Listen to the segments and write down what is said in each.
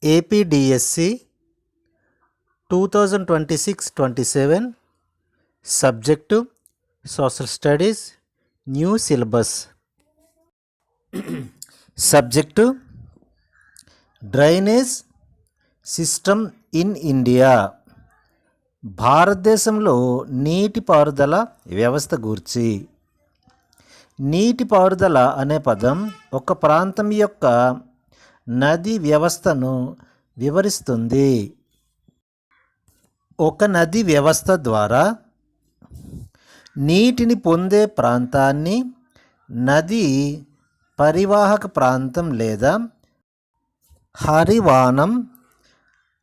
APDSC 2026-27 subject social studies new syllabus. Subject drainage system in India. భారతదేశంలో నీటిపారుదల వ్యవస్థ గూర్చి. నీటిపారుదల అనే పదం ఒక ప్రాంతం యొక్క నది వ్యవస్థను వివరిస్తుంది. ఒక నది వ్యవస్థ ద్వారా నీటిని పొందే ప్రాంతాన్ని నది పరివాహక ప్రాంతం లేదా హరివానం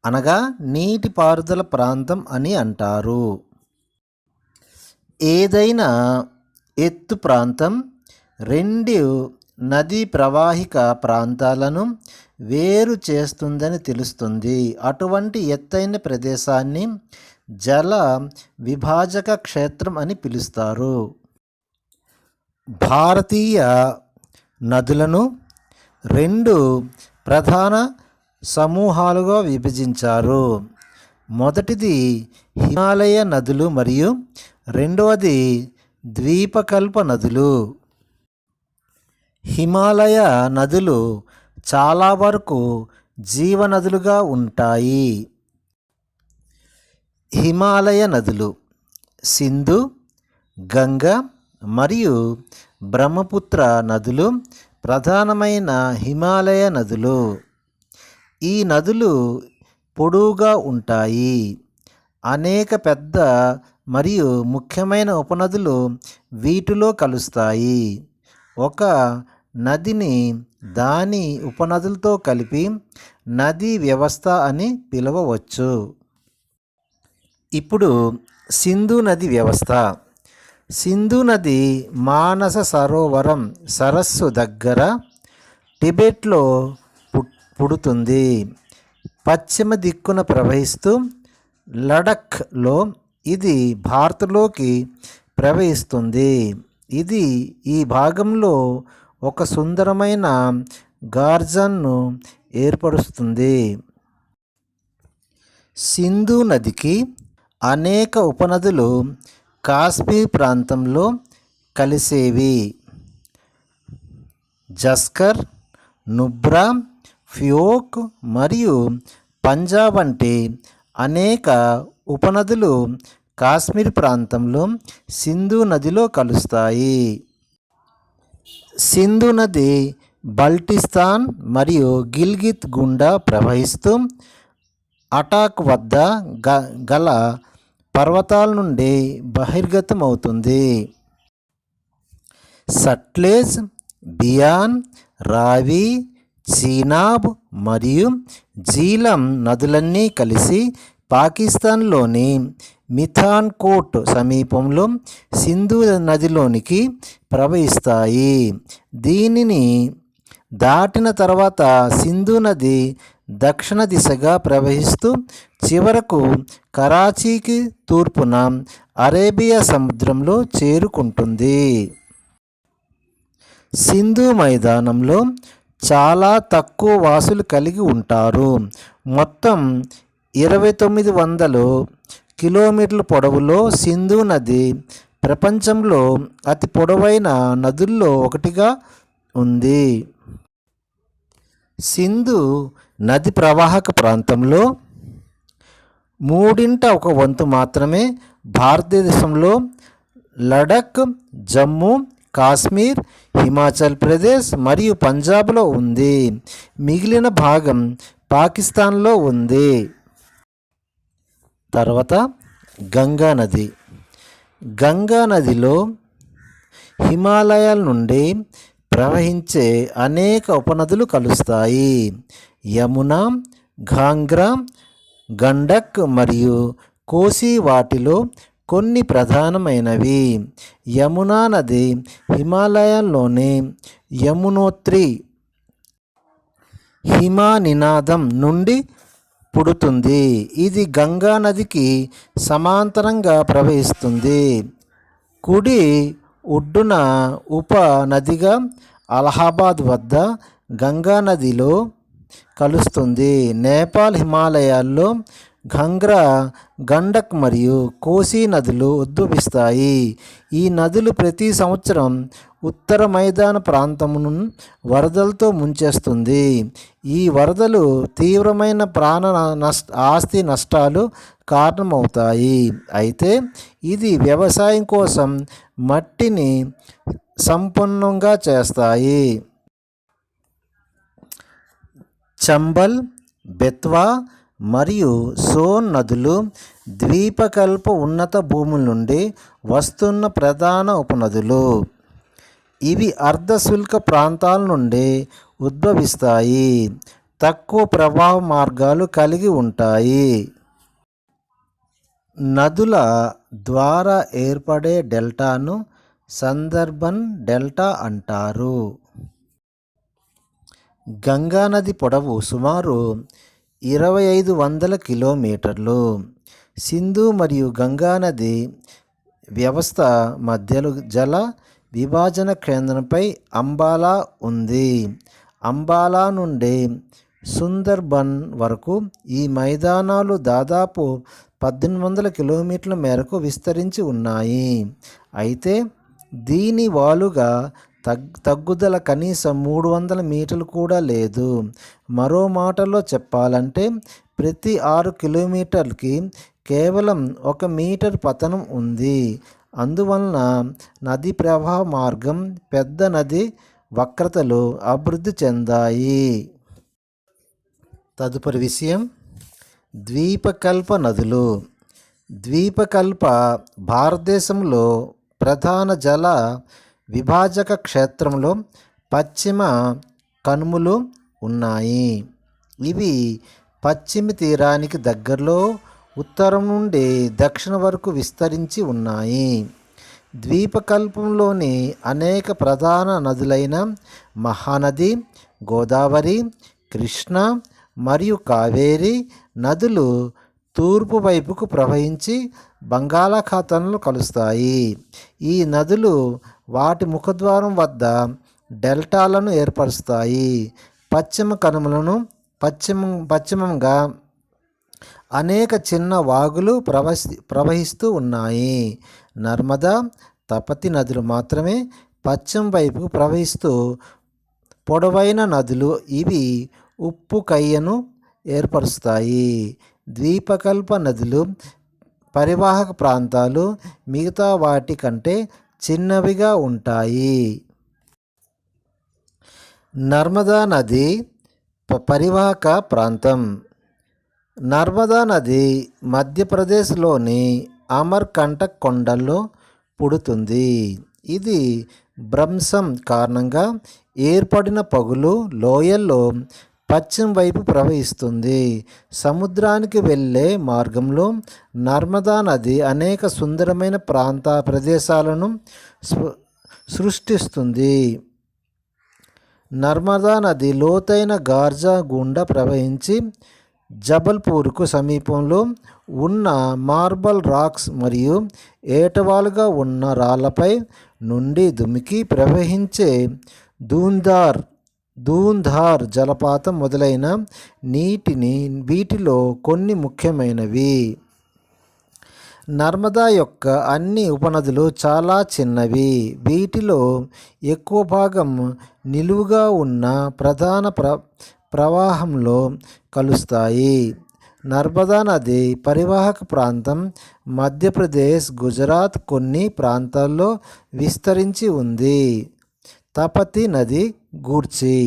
అనగా నీటిపారుదల ప్రాంతం అని అంటారు. ఏదైనా ఎత్తు ప్రాంతం రెండు నదీ ప్రవాహిక ప్రాంతాలను వేరు చేస్తుందని తెలుస్తుంది. అటువంటి ఎత్తైన ప్రదేశాన్ని జల విభాజక క్షేత్రం అని పిలుస్తారు. భారతీయ నదులను రెండు ప్రధాన సమూహాలుగా విభజించారు. మొదటిది హిమాలయ నదులు మరియు రెండవది ద్వీపకల్ప నదులు. హిమాలయ నదులు చాలా వరకు జీవనదులుగా ఉంటాయి. హిమాలయ నదులు సింధు, గంగ మరియు బ్రహ్మపుత్ర నదులు ప్రధానమైన హిమాలయ నదులు. ఈ నదులు పొడవుగా ఉంటాయి. అనేక పెద్ద మరియు ముఖ్యమైన ఉపనదులు వీటిలో కలుస్తాయి. ఒక నదిని దాని ఉపనదులతో కలిపి నదీ వ్యవస్థ అని పిలవవచ్చు. ఇప్పుడు సింధు నది వ్యవస్థ. సింధు నది మానస సరోవరం సరస్సు దగ్గర టిబెట్లో పుడుతుంది. పశ్చిమ దిక్కున ప్రవహిస్తూ లడఖ్లో ఇది భారత్లోకి ప్రవహిస్తుంది. ఇది ఈ భాగంలో ఒక సుందరమైన గార్జన్ను ఏర్పరుస్తుంది. సింధు నదికి అనేక ఉపనదులు కాశ్మీర్ ప్రాంతంలో కలిసేవి. జస్కర్, నుబ్రా, ఫ్యోక్ మరియు పంజాబ్ వంటి అనేక ఉపనదులు కాశ్మీర్ ప్రాంతంలో సింధు నదిలో కలుస్తాయి. సింధు నది బల్టిస్తాన్ మరియు గిల్గిత్ గుండా ప్రవహిస్తూ అటాక్ వద్ద గల పర్వతాల నుండి బహిర్గతం అవుతుంది. సట్లెజ్, బియాన్, రావి, చీనాబ్ మరియు జీలం నదులన్నీ కలిసి పాకిస్తాన్లోని మిథాన్కోట్ సమీపంలో సింధు నదిలోనికి ప్రవహిస్తాయి. దీనిని దాటిన తర్వాత సింధు నది దక్షిణ దిశగా ప్రవహిస్తూ చివరకు కరాచీకి తూర్పున అరేబియా సముద్రంలో చేరుకుంటుంది. సింధు మైదానంలో చాలా తక్కువ వాసులు కలిగి ఉంటారు. మొత్తం 2900 కిలోమీటర్ల పొడవులో సింధు నది ప్రపంచంలో అతి పొడవైన నదుల్లో ఒకటిగా ఉంది. సింధు నది ప్రవాహక ప్రాంతంలో 1/3 మాత్రమే భారతదేశంలో లడఖ్, జమ్మూ కాశ్మీర్, హిమాచల్ ప్రదేశ్ మరియు పంజాబ్లో ఉంది. మిగిలిన భాగం పాకిస్తాన్లో ఉంది. తర్వాత గంగా నది. గంగా నదిలో హిమాలయాల నుండి ప్రవహించే అనేక ఉపనదులు కలుస్తాయి. యమున, ఘాంగ్రా, గండక్ మరియు కోసి వాటిలో కొన్ని ప్రధానమైనవి. యమునా నది హిమాలయాల్లోని యమునోత్రి హిమనినాదం నుండి పుడుతుంది. ఇది గంగా నదికి సమాంతరంగా ప్రవహిస్తుంది. కుడి ఒడ్డున ఉప నదిగా అలహాబాద్ వద్ద గంగా నదిలో కలుస్తుంది. నేపాల్ హిమాలయాల్లో ఘంగ్రా, గండక్ మరియు కోసీ నదులు ఉద్భవిస్తాయి. ఈ నదులు ప్రతి సంవత్సరం ఉత్తర మైదాన ప్రాంతమును వరదలతో ముంచేస్తుంది. ఈ వరదలు తీవ్రమైన ఆస్తి నష్టాలు కారణమవుతాయి. అయితే ఇది వ్యవసాయం కోసం మట్టిని సంపన్నంగా చేస్తాయి. చంబల్, బెత్వా మరియు సోన్ నదులు ద్వీపకల్ప ఉన్నత భూముల నుండి వస్తున్న ప్రధాన ఉపనదులు. ఇవి అర్ధశుల్క ప్రాంతాల నుండి ఉద్భవిస్తాయి. తక్కువ ప్రవాహ మార్గాలు కలిగి ఉంటాయి. నదుల ద్వారా ఏర్పడే డెల్టాను సందర్బన్ డెల్టా అంటారు. గంగానది పొడవు సుమారు 2500 కిలోమీటర్లు. సింధు మరియు గంగానది వ్యవస్థ మధ్యలో జల విభజన కేంద్రంపై అంబాలా ఉంది. అంబాలా నుండి సుందర్బన్ వరకు ఈ మైదానాలు దాదాపు 1800 కిలోమీటర్ల మేరకు విస్తరించి ఉన్నాయి. అయితే దీని వాలుగా తగ్గుదల కనీసం 300 మీటర్లు కూడా లేదు. మరో మాటలో చెప్పాలంటే ప్రతి 6 కిలోమీటర్లకి కేవలం 1 మీటర్ పతనం ఉంది. అందువలన నది ప్రవాహ మార్గం పెద్ద నది వక్రతలు అభివృద్ధి చెందాయి. తదుపరి విషయం ద్వీపకల్ప నదులు. ద్వీపకల్ప భారతదేశంలో ప్రధాన జల విభాజక క్షేత్రంలో పశ్చిమ కనుమలు ఉన్నాయి. ఇవి పశ్చిమ తీరానికి దగ్గరలో ఉత్తరం నుండి దక్షిణ వరకు విస్తరించి ఉన్నాయి. ద్వీపకల్పంలోని అనేక ప్రధాన నదులైన మహానది, గోదావరి, కృష్ణ మరియు కావేరి నదులు తూర్పు వైపుకు ప్రవహించి బంగాళాఖాతంలో కలుస్తాయి. ఈ నదులు వాటి ముఖద్వారం వద్ద డెల్టాలను ఏర్పరుస్తాయి. పశ్చిమ కనుమలను పశ్చిమంగా అనేక చిన్న వాగులు ప్రవహిస్తూ ఉన్నాయి. నర్మదా, తపతి నదులు మాత్రమే పశ్చిమ వైపుకు ప్రవహిస్తూ పొడవైన నదులు. ఇవి ఉప్పు కయ్యను ఏర్పరుస్తాయి. ద్వీపకల్ప నదులు పరివాహక ప్రాంతాలు మిగతా వాటి కంటే చిన్నవిగా ఉంటాయి. నర్మదా నది పరివాహక ప్రాంతం. నర్మదా నది మధ్యప్రదేశ్లోని అమర్కంటక్ కొండల్లో పుడుతుంది. ఇది భ్రంశం కారణంగా ఏర్పడిన పగులు లోయల్లో పశ్చిమ వైపు ప్రవహిస్తుంది. సముద్రానికి వెళ్ళే మార్గంలో నర్మదా నది అనేక సుందరమైన ప్రదేశాలను సృష్టిస్తుంది. నర్మదా నది లోతైన గార్జా గుండా ప్రవహించి జబల్పూర్కు సమీపంలో ఉన్న మార్బల్ రాక్స్ మరియు ఏటవాలుగా ఉన్న రాళ్లపై నుండి దుమికి ప్రవహించే దూంధార్ జలపాతం మొదలైన వీటిలో కొన్ని ముఖ్యమైనవి. నర్మదా యొక్క అన్ని ఉపనదులు చాలా చిన్నవి. వీటిలో ఎక్కువ భాగం నిలువుగా ఉన్న ప్రధాన ప్రవాహంలో కలుస్తాయి. నర్మదా నది పరివాహక ప్రాంతం మధ్యప్రదేశ్, గుజరాత్ కొన్ని ప్రాంతాల్లో విస్తరించి ఉంది. తపతి నది గూర్చి.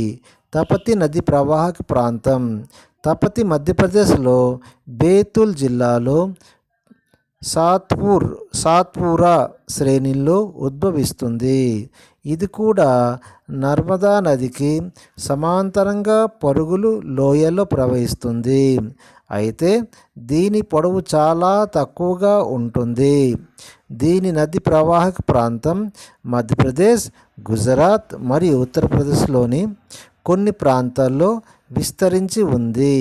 తపతి నది ప్రవాహక ప్రాంతం. తపతి మధ్యప్రదేశ్లో బేతుల్ జిల్లాలో సాత్పురా శ్రేణిలో ఉద్భవిస్తుంది. ఇది కూడా నర్మదా నదికి సమాంతరంగా పరుగులు లోయలో ప్రవహిస్తుంది. అయితే దీని పొడవు చాలా తక్కువగా ఉంటుంది. దీని నది ప్రవాహక ప్రాంతం మధ్యప్రదేశ్, గుజరాత్ మరియు ఉత్తరప్రదేశ్లోని కొన్ని ప్రాంతాల్లో విస్తరించి ఉంది.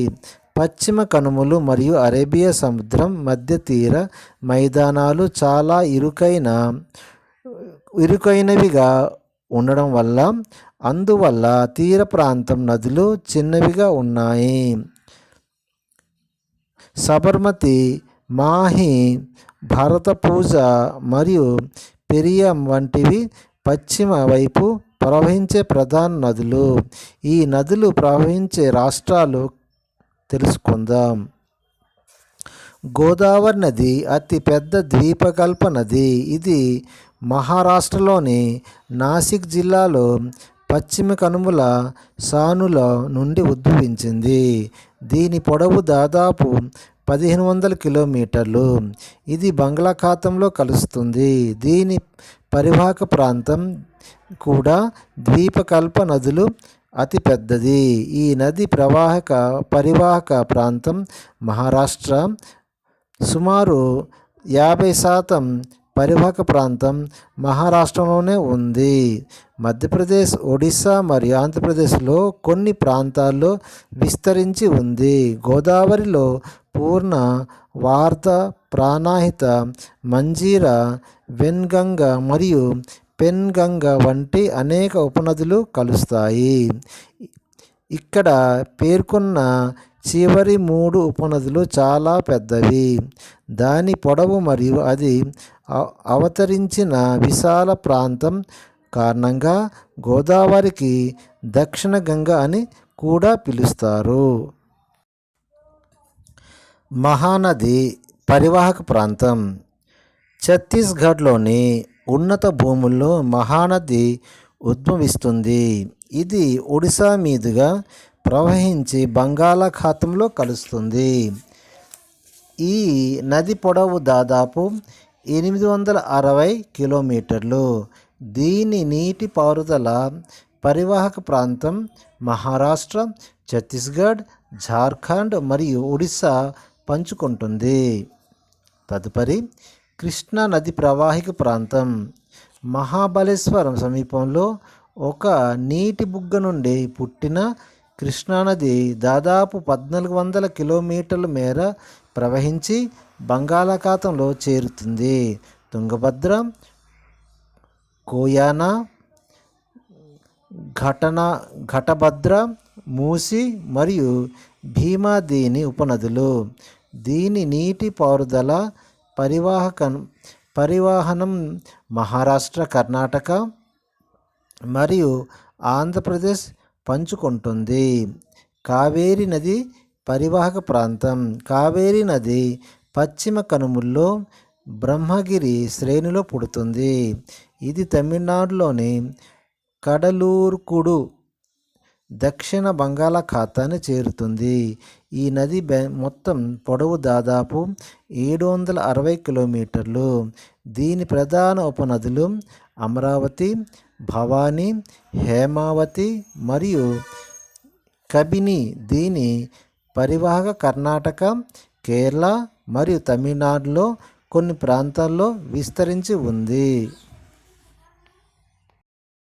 పశ్చిమ కనుమలు మరియు అరేబియా సముద్రం మధ్య తీర మైదానాలు చాలా ఇరుకైనవిగా ఉండడం వల్ల అందువల్ల తీర ప్రాంతం నదులు చిన్నవిగా ఉన్నాయి. సబర్మతి, మాహి, భరతపూజ మరియు పెరియాం వంటివి పశ్చిమ వైపు ప్రవహించే ప్రధాన నదులు. ఈ నదులు ప్రవహించే రాష్ట్రాలు తెలుసుకుందాం. గోదావరి నది అతి పెద్ద ద్వీపకల్ప నది. ఇది మహారాష్ట్రలోని నాసిక్ జిల్లాలో పశ్చిమ కనుమల సానుల నుండి ఉద్భవించింది. దీని పొడవు దాదాపు 1500 కిలోమీటర్లు. ఇది బంగాళాఖాతంలో కలుస్తుంది. దీని పరివాహక ప్రాంతం కూడా ద్వీపకల్ప నదులు అతి పెద్దది. ఈ నది పరివాహక ప్రాంతం మహారాష్ట్ర, సుమారు 50% పరివాహక ప్రాంతం మహారాష్ట్రలోనే ఉంది. మధ్యప్రదేశ్, ఒడిశా మరియు ఆంధ్రప్రదేశ్లో కొన్ని ప్రాంతాల్లో విస్తరించి ఉంది. గోదావరిలో పూర్ణ, వార్ధ, ప్రాణహిత, మంజీరా, వెన్గంగ మరియు పెన్గంగ వంటి అనేక ఉపనదులు కలుస్తాయి. ఇక్కడ పేర్కొన్న చివరి 3 ఉపనదులు చాలా పెద్దవి. దాని పొడవు మరియు అది అవతరించిన విశాల ప్రాంతం కారణంగా గోదావరికి దక్షిణ గంగ అని కూడా పిలుస్తారు. మహానది పరివాహక ప్రాంతం. ఛత్తీస్గఢ్లోని ఉన్నత భూముల్లో మహానది ఉద్భవిస్తుంది. ఇది ఒడిశా మీదుగా ప్రవహించి బంగాళాఖాతంలో కలుస్తుంది. ఈ నది పొడవు దాదాపు 860 కిలోమీటర్లు. దీని నీటి పారుదల పరివాహక ప్రాంతం మహారాష్ట్ర, ఛత్తీస్గఢ్, జార్ఖండ్ మరియు ఒడిశా పంచుకుంటుంది. తదుపరి కృష్ణా నది ప్రవాహిక ప్రాంతం. మహాబలేశ్వరం సమీపంలో ఒక నీటి బుగ్గ నుండి పుట్టిన కృష్ణానది దాదాపు 1400 కిలోమీటర్ల మేర ప్రవహించి బంగాళాఖాతంలో చేరుతుంది. తుంగభద్ర, కోయానా, ఘటభద్ర, మూసి మరియు భీమా దీని ఉపనదులు. దీని నీటి పారుదల పరివాహనం మహారాష్ట్ర, కర్ణాటక మరియు ఆంధ్రప్రదేశ్ పంచుకుంటుంది. కావేరీ నది పరివాహక ప్రాంతం. కావేరీ నది పశ్చిమ కనుమల్లో బ్రహ్మగిరి శ్రేణిలో పుడుతుంది. ఇది తమిళనాడులోని కడలూర్కుడు దక్షిణ బంగాళాఖాతాన్ని చేరుతుంది. ఈ నది మొత్తం పొడవు దాదాపు 760 కిలోమీటర్లు. దీని ప్రధాన ఉపనదులు అమరావతి, భవానీ, హేమావతి మరియు కబిని. దీని పరివాహక కర్ణాటక, కేరళ మరియు తమిళనాడులో కొన్ని ప్రాంతాల్లో విస్తరించి ఉంది.